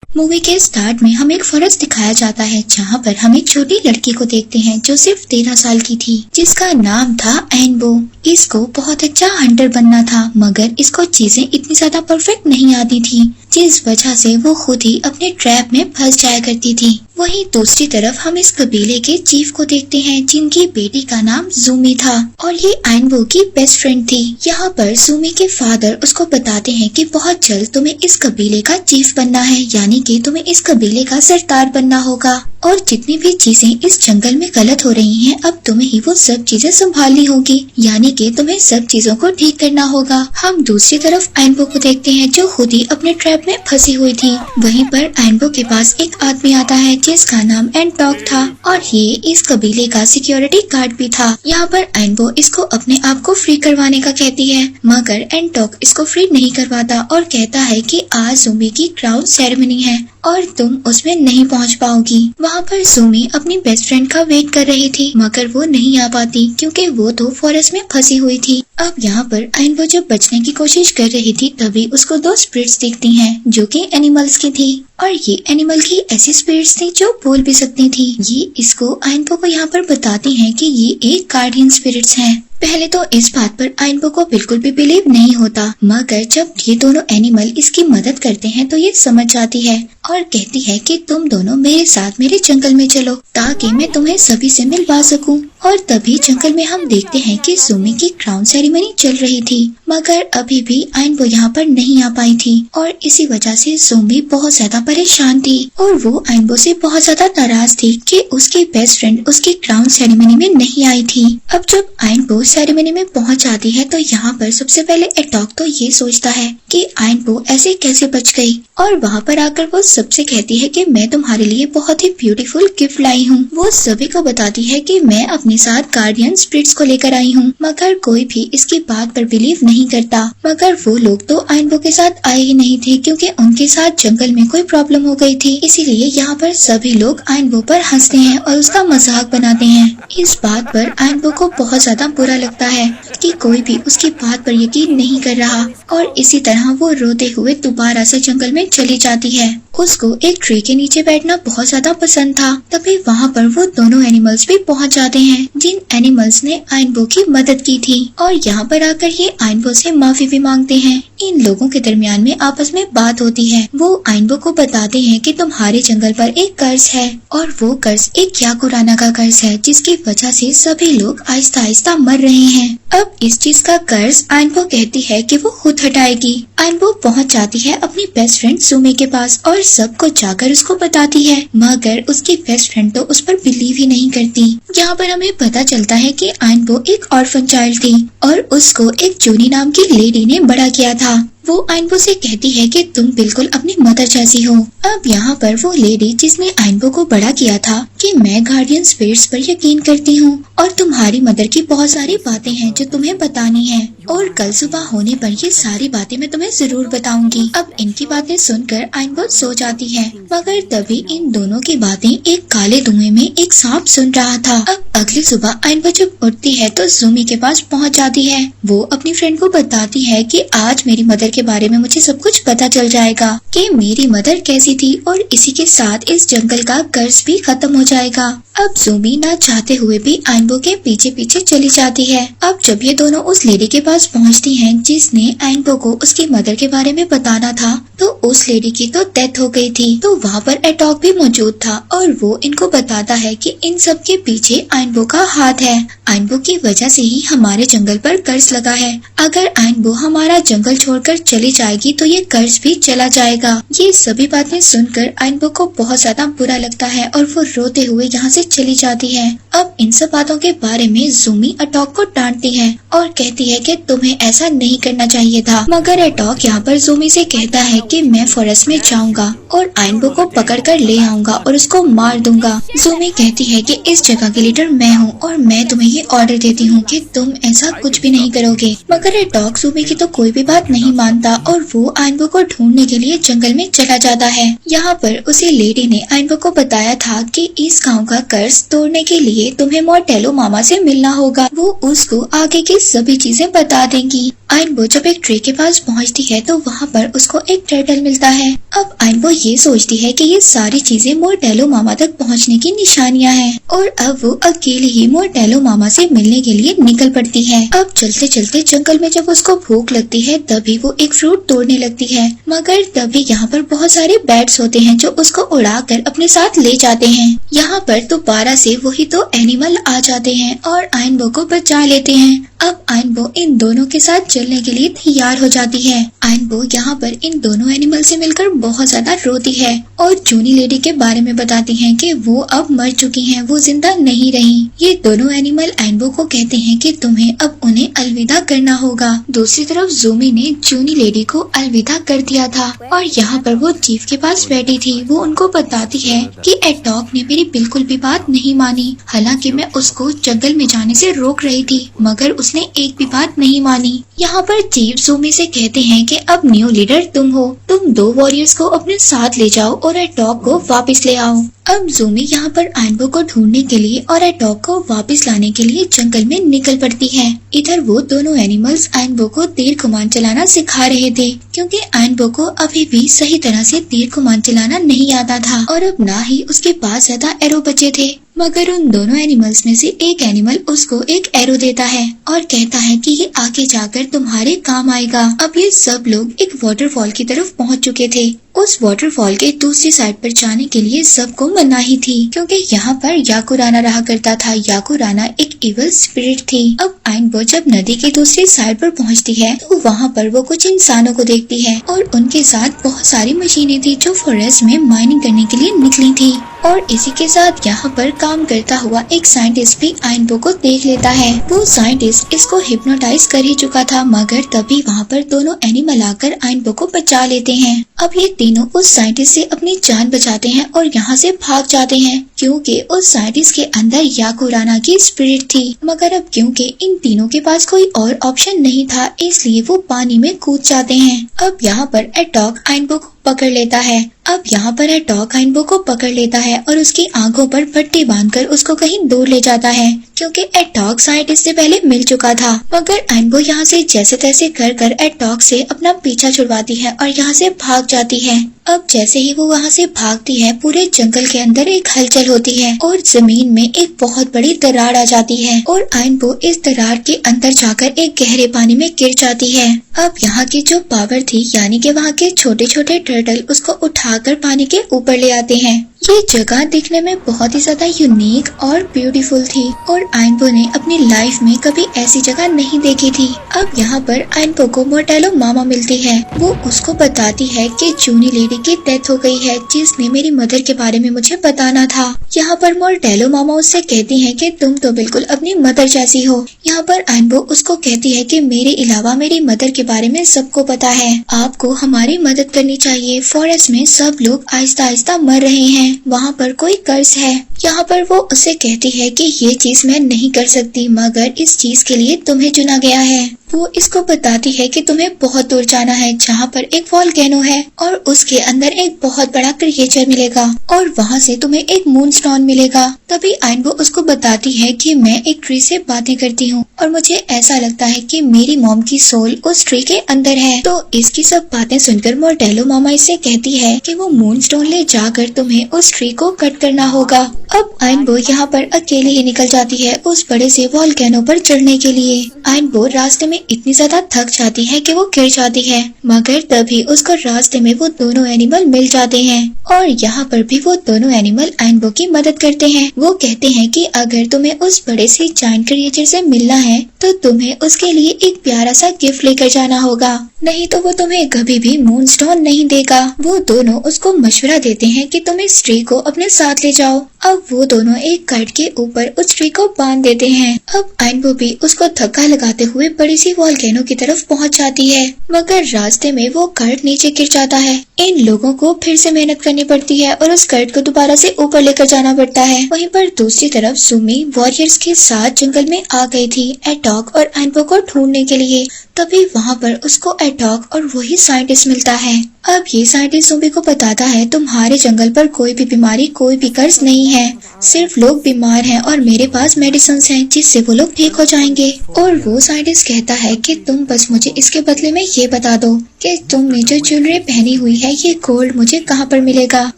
Movie के start में हमें एक फॉरेस्ट दिखाया जाता है जहाँ पर हम एक छोटी लड़की को देखते हैं जो सिर्फ 13 साल की थी, जिसका नाम था एनबो। इसको बहुत अच्छा हंटर बनना था, मगर इसको चीजें इतनी ज्यादा परफेक्ट नहीं आती थी, जिस वजह से वो खुद ही अपने ट्रैप में फंस जाया करती थी। वहीं दूसरी तरफ हम इस कबीले के चीफ को देखते हैं जिनकी बेटी का नाम जूमी था और ये एनबो की बेस्ट फ्रेंड थी। यहाँ पर जूमी के फादर उसको बताते हैं कि बहुत जल्द तुम्हें इस कबीले का चीफ बनना है, यानी कि तुम्हें इस कबीले का सरदार बनना होगा और जितनी भी चीजें इस जंगल में गलत हो रही हैं, अब तुम्हें ही वो सब चीजें संभालनी होगी, यानी कि तुम्हें सब चीजों को ठीक करना होगा। हम दूसरी तरफ एनबो को देखते हैं जो खुद ही अपने ट्रैप में फंसी हुई थी। वहीं पर एनबो के पास एक आदमी आता है जिसका नाम एनटॉक था और ये इस कबीले का सिक्योरिटी गार्ड भी था। यहाँ पर एनबो इसको अपने आप को फ्री करवाने का कहती है, मगर एनटॉक इसको फ्री नहीं करवाता और कहता है कि आज जूमी की क्राउन सेरेमनी है और तुम उसमें नहीं पहुंच पाओगी। वहाँ पर जूमी अपनी बेस्ट फ्रेंड का वेट कर रही थी, मगर वो नहीं आ पाती क्योंकि वो तो फॉरेस्ट में फंसी हुई थी। अब यहाँ पर एनबो जब बचने की कोशिश कर रही थी तभी उसको 2 स्पिरिट्स दिखती हैं जो कि एनिमल्स की थी और ये एनिमल की ऐसी स्पिरिट्स थी जो बोल भी सकती थी। ये इसको एनबो को यहाँ पर बताती हैं कि ये एक गार्डियन स्पिरिट्स हैं। पहले तो इस बात पर एनबो को बिल्कुल भी बिलीव नहीं होता, मगर जब ये दोनों एनिमल इसकी मदद करते हैं तो ये समझ जाती है और कहती है कि तुम दोनों मेरे साथ मेरे जंगल में चलो ताकि मैं तुम्हें सभी से मिलवा सकूं। और तभी जंगल में हम देखते हैं कि जूमी की क्राउन सेरेमनी चल रही थी, मगर अभी भी एनबो यहाँ पर नहीं आ पाई थी और इसी वजह से जूमी बहुत ज्यादा परेशान थी और वो एनबो से बहुत ज्यादा नाराज थी कि उसकी बेस्ट फ्रेंड उसकी क्राउन सेरेमनी में नहीं आई थी। अब जब एनबो सेरेमनी में पहुंच जाती है तो यहाँ पर सबसे पहले एटॉक तो ये सोचता है कि एनबो ऐसे कैसे बच गई और वहाँ पर आकर वो सबसे कहती है कि मैं तुम्हारे लिए बहुत ही ब्यूटीफुल गिफ्ट लाई हूँ। वो सभी को बताती है कि मैं अपने साथ गार्डियन स्पिरिट्स को लेकर आई हूँ, मगर कोई भी इसकी बात पर बिलीव नहीं करता। मगर वो लोग तो एनबो के साथ आए ही नहीं थे क्योंकि उनके साथ जंगल में कोई प्रॉब्लम हो गई थी, इसीलिए यहाँ पर सभी लोग एनबो पर हंसते हैं और उसका मजाक बनाते हैं। इस बात पर एनबो को बहुत ज्यादा बुरा लगता है कि कोई भी उसकी बात पर यकीन नहीं कर रहा और इसी तरह वो रोते हुए दोबारा से जंगल में चली जाती है। उसको एक ट्री के नीचे बैठना बहुत ज्यादा पसंद था। तभी वहाँ पर वो दोनों एनिमल्स भी पहुँच जाते हैं जिन एनिमल्स ने एनबो की मदद की थी और यहाँ पर आकर ये एनबो से माफी भी मांगते हैं। इन लोगों के दरमियान में आपस में बात होती है। वो एनबो को बताते हैं कि तुम्हारे जंगल पर एक कर्ज है और वो कर्ज एक याकुराना का कर्ज है जिसकी वजह से सभी लोग आहिस्ता आहिस्ता मर रहे हैं। अब इस चीज का कर्ज एनबो कहती है कि वो खुद हटाएगी। एनबो पहुंच जाती है अपनी बेस्ट फ्रेंड जूमी के पास और सबको जाकर उसको बताती है, मगर उसकी बेस्ट फ्रेंड तो उस पर बिलीव ही नहीं करती। यहाँ पर हमें पता चलता है कि एनबो एक ऑर्फन चाइल्ड थी और उसको एक जूनी नाम की लेडी ने बड़ा किया था। वो एनबो से कहती है कि तुम बिल्कुल अपनी मदर जैसी हो। अब यहाँ पर वो लेडी जिसने एनबो को बड़ा किया था कि मैं गार्डियन स्पिरिट्स पर यकीन करती हूँ और तुम्हारी मदर की बहुत सारी बातें हैं जो तुम्हें बतानी है और कल सुबह होने पर ये सारी बातें मैं तुम्हें जरूर बताऊंगी। अब इनकी बातें सुनकर एनबो सो जाती है, मगर तभी इन दोनों की बातें एक काले धुएं में एक सांप सुन रहा था। अब अगली सुबह एनबो जब उठती है तो जूमी के पास पहुँच जाती है। वो अपनी फ्रेंड को बताती है कि आज मेरी मदर के बारे में मुझे सब कुछ पता चल जाएगा कि मेरी मदर कैसी थी और इसी के साथ इस जंगल का कर्ज भी खत्म हो जाएगा। अब जूमी ना चाहते हुए भी एनबो के पीछे पीछे चली जाती है। अब जब ये दोनों उस लेडी के पास पहुंचती हैं जिसने एनबो को उसकी मदर के बारे में बताना था, तो उस लेडी की तो डेथ हो गई थी। तो वहाँ पर एटॉक भी मौजूद था और वो इनको बताता है कि इन सब के पीछे एनबो का हाथ है। एनबो की वजह से ही हमारे जंगल पर कर्ज लगा है। अगर एनबो हमारा जंगल छोड़कर चली जाएगी तो ये कर्ज भी चला जाएगा। ये सभी बातें सुनकर एनबो को बहुत ज्यादा बुरा लगता है और वो रोते हुए यहाँ से चली जाती है। अब इन सब बातों के बारे में जूमी एटॉक को डांटती है और कहती है कि तुम्हें ऐसा नहीं करना चाहिए था, मगर एटॉक यहाँ पर जूमी से कहता है कि मैं फॉरेस्ट में जाऊंगा और एनबो को पकड़ कर ले आऊंगा और उसको मार दूंगा। जूमी कहती है कि इस जगह की लीडर मैं हूँ और मैं तुम्हें ये ऑर्डर देती हूँ कि तुम ऐसा कुछ भी नहीं करोगे। मगर एटॉक जूमी की तो कोई भी बात नहीं मानता और वो एनबो को ढूंढने के लिए जंगल में चला जाता है। यहाँ पर उसी लेडी ने एनबो को बताया था कि इस गाँव का कर्ज तोड़ने के लिए तुम्हें मोर्टेलो मामा से मिलना होगा। वो उसको आगे की सभी चीजें बता देंगी आइनबो जब एक ट्री के पास पहुंचती है तो वहाँ पर उसको एक टर्टल मिलता है। अब आइनबो ये सोचती है कि ये सारी चीजें मोर्टेलो मामा तक पहुंचने की निशानियां हैं और अब वो अकेले ही मोर्टेलो मामा से मिलने के लिए निकल पड़ती है। अब चलते चलते जंगल में जब उसको भूख लगती है तभी वो एक फ्रूट तोड़ने लगती है, मगर तभी यहाँ पर बहुत सारे बैट्स होते हैं जो उसको उड़ाकर अपने साथ ले जाते हैं। यहाँ पर दोबारा से वही दो एनिमल आ जाते हैं और आइनबो को बचा लेते हैं। अब आइनबो इन दोनों के साथ चलने के लिए तैयार हो जाती है। आइनबो यहाँ पर इन दोनों एनिमल से मिलकर बहुत ज्यादा रोती है और जूनी लेडी के बारे में बताती है कि वो अब मर चुकी हैं, वो जिंदा नहीं रही। ये दोनों एनिमल आइनबो को कहते हैं कि तुम्हें अब उन्हें अलविदा करना होगा। दूसरी तरफ जूमी ने जूनी लेडी को अलविदा कर दिया था और यहाँ पर वो चीफ के पास बैठी थी। वो उनको बताती है कि एडॉग ने मेरी बिल्कुल भी बात नहीं मानी, हालांकि मैं उसको जंगल में जाने से रोक रही थी मगर उसने एक भी बात नहीं मानी। यहाँ पर चीफ जूमी से कहते हैं कि अब न्यू लीडर तुम हो, तुम दो वॉरियर्स को अपने साथ ले जाओ और एडॉग को वापस ले आओ। अब जूमी यहाँ पर आइनबो को ढूंढने के लिए और एडॉग को वापस लाने के लिए जंगल में निकल पड़ती है। इधर वो दोनों एनिमल्स आइनबो को तीर कमान चलाना सिखा रहे थे, क्योंकि आइनबो को अभी भी सही तरह से तीर कमान चलाना नहीं आता था और अब ना ही उसके पास ज्यादा एरो बचे थे। मगर उन दोनों एनिमल्स में से एक एनिमल उसको एक एरो देता है और कहता है कि ये आगे जाकर तुम्हारे काम आएगा। अब ये सब लोग एक वाटरफॉल की तरफ पहुंच चुके थे। उस वाटरफॉल के दूसरी साइड पर जाने के लिए सबको मनाही थी, क्योंकि यहाँ पर याकुराना रहा करता था। याकुराना एक इविल स्पिरिट थी। अब आइनबो जब नदी की दूसरी साइड पर पहुँचती है तो वहाँ पर वो कुछ इंसानों को देखती है और उनके साथ बहुत सारी मशीनें थी जो फॉरेस्ट में माइनिंग करने के लिए निकली थी। और इसी के साथ यहाँ पर काम करता हुआ एक साइंटिस्ट भी आइनबो को देख लेता है। वो साइंटिस्ट इसको हिप्नोटाइज कर ही चुका था, मगर तभी वहाँ पर दोनों एनिमल आकर आइनबो को बचा लेते हैं। अब ये तीनों उस साइंटिस्ट से अपनी जान बचाते हैं और यहाँ से भाग जाते हैं, क्योंकि उस साइंटिस्ट के अंदर याकुराना की स्पिरिट थी। मगर अब क्योंकि इन तीनों के पास कोई और ऑप्शन नहीं था, इसलिए वो पानी में कूद जाते हैं। अब यहाँ पर एडॉग आइनबो को पकड़ लेता है। अब यहाँ पर एडॉग आइनबो को पकड़ लेता है और उसकी आंखों पर पट्टी बांधकर उसको कहीं दूर ले जाता है, क्योंकि एडॉग साइंटिस्ट से पहले मिल चुका था। मगर आइनबो यहाँ से जैसे तैसे कर एडॉग से अपना पीछा छुड़वाती है और यहाँ से भाग जाती है। अब जैसे ही वो वहाँ से भागती है, पूरे जंगल के अंदर एक हलचल होती है और जमीन में एक बहुत बड़ी दरार आ जाती है और आइनबो इस दरार के अंदर जाकर एक गहरे पानी में गिर जाती है। अब यहाँ की जो पावर थी, यानी कि वहाँ के छोटे छोटे टर्टल उसको उठाकर पानी के ऊपर ले आते हैं। ये जगह दिखने में बहुत ही ज्यादा यूनिक और ब्यूटीफुल थी और आइनबो ने अपनी लाइफ में कभी ऐसी जगह नहीं देखी थी। अब यहाँ पर आइनबो को मोर्टेलो मामा मिलती है। वो उसको बताती है कि जूनी लेडी की डेथ हो गई है, जिसने मेरी मदर के बारे में मुझे बताना था। यहाँ पर मोर्टेलो मामा उससे कहती है कि तुम तो बिल्कुल अपनी मदर जैसी हो। यहाँ पर आइनबो उसको कहती है कि मेरे अलावा मेरी मदर के बारे में सबको पता है, आपको हमारी मदद करनी चाहिए। फॉरेस्ट में सब लोग आहिस्ता आहिस्ता मर रहे हैं, वहाँ पर कोई कर्ज है। यहाँ पर वो उसे कहती है कि ये चीज मैं नहीं कर सकती, मगर इस चीज के लिए तुम्हें चुना गया है। वो इसको बताती है कि तुम्हें बहुत दूर जाना है, जहाँ पर एक वॉल्केनो है और उसके अंदर एक बहुत बड़ा क्रिएचर मिलेगा और वहाँ से तुम्हें एक मून स्टोन मिलेगा। तभी आइनबो उसको बताती है कि मैं एक ट्री से बातें करती हूँ और मुझे ऐसा लगता है कि मेरी मॉम की सोल उस ट्री के अंदर है। तो इसकी सब बातें सुनकर मोर्टेलो मामा इससे कहती है कि वो मून स्टोन ले जाकर तुम्हें उस ट्री को कट करना होगा। अब आइनबो यहाँ पर अकेले ही निकल जाती है उस बड़े से वॉल्केनो पर चढ़ने के लिए। आइनबो रास्ते में इतनी ज्यादा थक जाती है कि वो गिर जाती है, मगर तभी उसको रास्ते में वो दोनों एनिमल मिल जाते हैं और यहाँ पर भी वो दोनों एनिमल आइनबो की मदद करते हैं। वो कहते हैं कि अगर तुम्हें उस बड़े से जायंट क्रिएचर से मिलना है तो तुम्हें उसके लिए एक प्यारा सा गिफ्ट लेकर जाना होगा, नहीं तो वो तुम्हें कभी भी मून स्टोन नहीं देगा। वो दोनों उसको मशवरा देते हैं कि तुम इस ट्री को अपने साथ ले जाओ। अब वो दोनों एक कट के ऊपर उस ट्री को बांध देते हैं। अब आइनबो भी उसको धक्का लगाते हुए बड़ी सी वॉल्केनो की तरफ पहुंच जाती है, मगर रास्ते में वो कर्ट नीचे गिर जाता है। इन लोगों को फिर से मेहनत करनी पड़ती है और उस कर्ट को दोबारा से ऊपर लेकर जाना पड़ता है। वहीं पर दूसरी तरफ सुमी वॉरियर्स के साथ जंगल में आ गई थी एडॉग और आइनबो को ढूंढने के लिए। तभी वहाँ पर उसको एडॉग और वही साइंटिस्ट मिलता है। अब ये साइंटिस्ट सुमी को बताता है तुम्हारे जंगल पर कोई भी बीमारी, कोई भी कर्ज नहीं है, सिर्फ लोग बीमार हैं और मेरे पास मेडिसिन हैं जिससे वो लोग ठीक हो जाएंगे। और वो साइंटिस्ट कहता है कि तुम बस मुझे इसके बदले में ये बता दो कि तुमने जो ज्वेलरी पहनी हुई है ये गोल्ड मुझे कहाँ पर मिलेगा।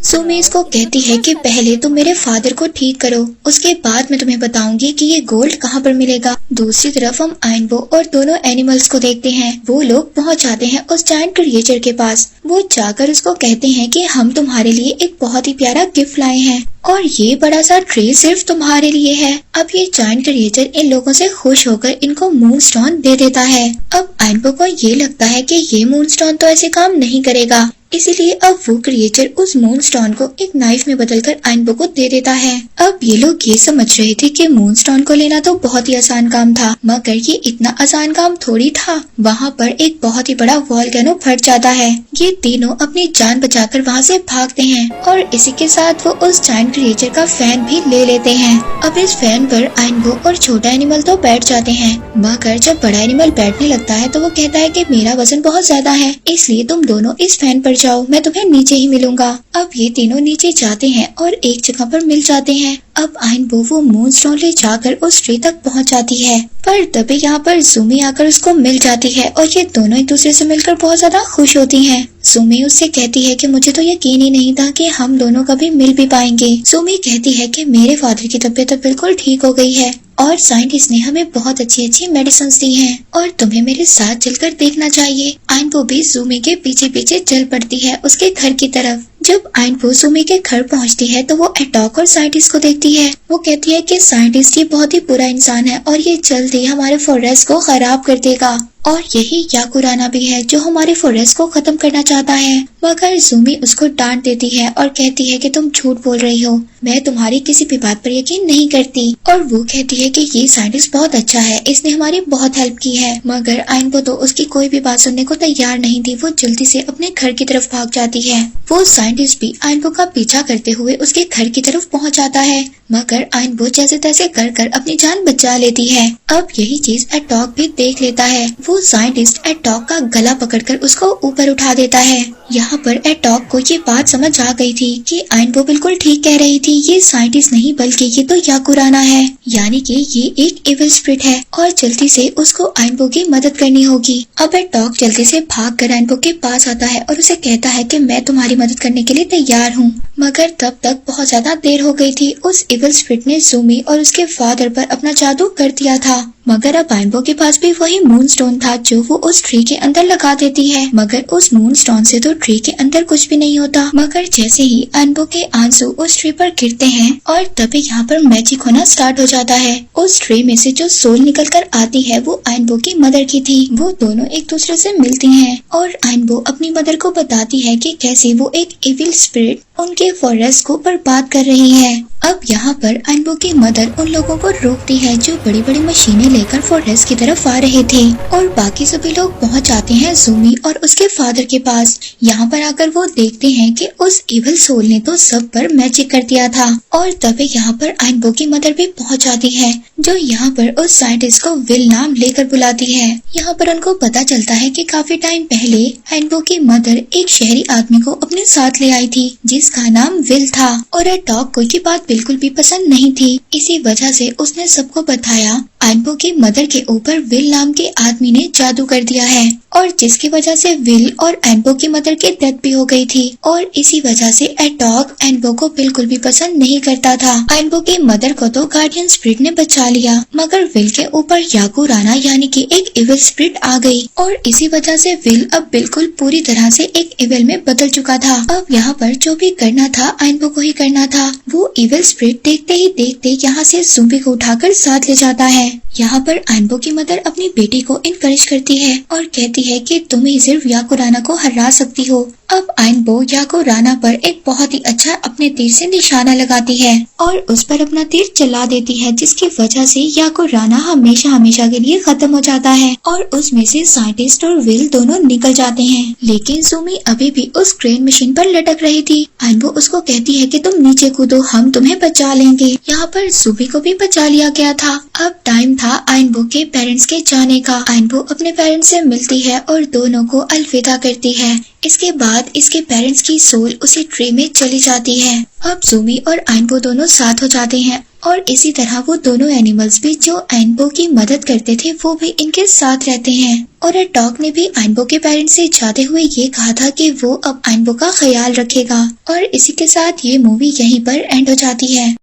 सुमी इसको कहती है कि पहले तुम मेरे फादर को ठीक करो, उसके बाद मैं तुम्हें बताऊंगी कि ये गोल्ड कहाँ पर मिलेगा। दूसरी तरफ हम आइनबो और दोनों एनिमल्स को देखते हैं। वो लोग पहुँच जाते हैं उस जायंट क्रिएचर के पास। वो जाकर उसको कहते हैं कि हम तुम्हारे लिए एक बहुत ही प्यारा गिफ्ट लाए हैं और ये बड़ा सा ट्री सिर्फ तुम्हारे लिए है। अब ये जायंट क्रिएचर इन लोगों से खुश होकर इनको मून स्टोन दे देता है। अब आइनबो को ये लगता है कि ये मून स्टोन तो ऐसे काम नहीं करेगा, इसीलिए अब वो क्रिएचर उस मून स्टोन को एक नाइफ में बदलकर आइनबो को दे देता है। अब ये लोग ये समझ रहे थे कि मून स्टोन को लेना तो बहुत ही आसान काम था, मगर ये इतना आसान काम थोड़ी था। वहाँ पर एक बहुत ही बड़ा वॉल्केनो फट जाता है। ये तीनों अपनी जान बचाकर वहाँ से भागते हैं और इसी के साथ वो उस जायंट क्रिएचर का फैन भी ले लेते हैं। अब इस फैन पर आइनबो और छोटा एनिमल तो बैठ जाते हैं, मगर जब बड़ा एनिमल बैठने लगता है तो वो कहता है कि मेरा वजन बहुत ज्यादा है, इसलिए तुम दोनों इस फैन पर जाओ, मैं तुम्हें नीचे ही मिलूंगा। अब ये तीनों नीचे जाते हैं और एक जगह पर मिल जाते हैं। अब आइनबो वो मून स्टोन ले जाकर उस ट्री तक पहुंच जाती है, पर तभी यहाँ पर सुमी आकर उसको मिल जाती है और ये दोनों एक दूसरे से मिलकर बहुत ज्यादा खुश होती हैं। सुमी उससे कहती है कि मुझे तो यकीन ही नहीं था कि हम दोनों कभी मिल भी पाएंगे। सुमी कहती है कि मेरे फादर की तबीयत बिल्कुल ठीक हो गई है और साइंटिस्ट ने हमें बहुत अच्छी मेडिसिन दी हैं और तुम्हें मेरे साथ चलकर देखना चाहिए। आइनबो भी सुमी के पीछे पीछे चल पड़ती है उसके घर की तरफ। जब आइनबो सुमी के घर पहुंचती है तो वो एटॉक और साइंटिस्ट को देखती है। वो कहती है कि साइंटिस्ट ये बहुत ही बुरा इंसान है और ये जल्द ही हमारे फॉरेस्ट को खराब कर देगा और यही याकुराना भी है जो हमारे फॉरेस्ट को खत्म करना चाहता है। मगर सुमी उसको डांट देती है और कहती है कि तुम झूठ बोल रही हो, मैं तुम्हारी किसी भी बात पर यकीन नहीं करती। और वो कहती है कि ये साइंटिस्ट बहुत अच्छा है, इसने हमारी बहुत हेल्प की है। मगर आइनबो तो उसकी कोई भी बात सुनने को तैयार नहीं थी। वो जल्दी से अपने घर की तरफ भाग जाती है। वो साइंटिस्ट भी आइनबो का पीछा करते हुए उसके घर की तरफ पहुँच जाता है, मगर आइनबो जैसे तैसे कर अपनी जान बचा लेती है। अब यही चीज एटॉक भी देख लेता है। वो साइंटिस्ट एटॉक का गला पकड़कर उसको ऊपर उठा देता है। यहाँ पर एटॉक को ये बात समझ आ गई थी कि आइनबो बिल्कुल ठीक कह रही थी, ये साइंटिस्ट नहीं बल्कि ये तो याकुराना है, यानी कि ये एक इविल स्पिरिट है और जल्दी से उसको आइनबो की मदद करनी होगी। अब एटॉक जल्दी से भागकर आइनबो के पास आता है और उसे कहता है कि मैं तुम्हारी मदद करने के लिए तैयार हूँ। मगर तब तक बहुत ज्यादा देर हो गई थी। उस इविल स्पिरिट ने सुमी और उसके फादर पर अपना जादू कर दिया था। मगर अब आइनबो के पास भी वही मून स्टोन था जो वो उस ट्री के अंदर लगा देती है। मगर उस मून स्टोन से तो ट्री के अंदर कुछ भी नहीं होता। मगर जैसे ही आइनबो के आंसू उस ट्री पर गिरते हैं और तभी यहाँ पर मैजिक होना स्टार्ट हो जाता है। उस ट्री में से जो सोल निकल कर आती है वो आइनबो की मदर की थी। वो दोनों एक दूसरे से मिलती हैं और आइनबो अपनी मदर को बताती है कि कैसे वो एक इविल स्पिरिट उनके फॉरेस्ट को बर्बाद कर रही है। अब यहाँ पर आइनबो की मदर उन लोगों को रोकती है जो बड़ी बड़ी मशीनें लेकर फॉरेस्ट की तरफ आ रहे थे और बाकी सभी लोग पहुँच जाते हैं सुमी और उसके फादर के पास। यहाँ पर आकर वो देखते हैं कि उस इविल सोल ने तो सब पर मैजिक कर दिया था और तभी यहाँ पर आइनबो की मदर भी पहुँच जाती है जो यहाँ पर उस साइंटिस्ट को विल नाम लेकर बुलाती है। यहाँ पर उनको पता चलता है कि काफी टाइम पहले आइनबो की मदर एक शहरी आदमी को अपने साथ ले आई थी जिसका नाम विल था और एटॉक को ये बात बिल्कुल भी पसंद नहीं थी। इसी वजह से उसने सबको बताया आइनबो की मदर के ऊपर विल नाम के आदमी ने जादू कर दिया है और जिसकी वजह से विल और आइनबो की मदर की डेथ भी हो गई थी और इसी वजह से एटॉक आइनबो को बिल्कुल भी पसंद नहीं करता था। आइनबो की मदर को तो गार्डियन स्पिरिट ने बचा लिया मगर विल के ऊपर याकुराना यानी कि एक इविल स्पिरिट आ गई और इसी वजह से विल अब बिल्कुल पूरी तरह से एक इविल में बदल चुका था। अब यहाँ पर जो भी करना था आइनबो को ही करना था। वो इविल स्पिरिट देखते ही देखते यहाँ से सुमी को उठाकर साथ ले जाता है। यहाँ पर आइनबो की मदर अपनी बेटी को इनकरेज करती है और कहती है कि तुम ही सिर्फ याकुराना को हरा सकती हो। अब आइनबो याकुराना पर एक बहुत ही अच्छा अपने तीर से निशाना लगाती है और उस पर अपना तीर चला देती है जिसकी वजह से याकुराना हमेशा हमेशा के लिए खत्म हो जाता है और उसमें से साइंटिस्ट और विल दोनों निकल जाते हैं। लेकिन सुमी अभी भी उस क्रेन मशीन पर लटक रही थी। आइनबो उसको कहती है कि तुम नीचे कूदो, हम तुम्हें बचा लेंगे। यहाँ पर सुमी को भी बचा लिया गया था। अब टाइम था आइनबो के पेरेंट्स के जाने का। आइनबो अपने पेरेंट्स से मिलती है और दोनों को अलविदा करती है। इसके बाद इसके पेरेंट्स की सोल उसी ट्री में चली जाती है। अब ज़ूमी और आइनबो दोनों साथ हो जाते हैं और इसी तरह वो दोनों एनिमल्स भी जो आइनबो की मदद करते थे वो भी इनके साथ रहते हैं। और डॉग ने भी आइनबो के पेरेंट्स से जाते हुए ये कहा था कि वो अब आइनबो का ख्याल रखेगा। और इसी के साथ ये मूवी यहीं पर एंड हो जाती है।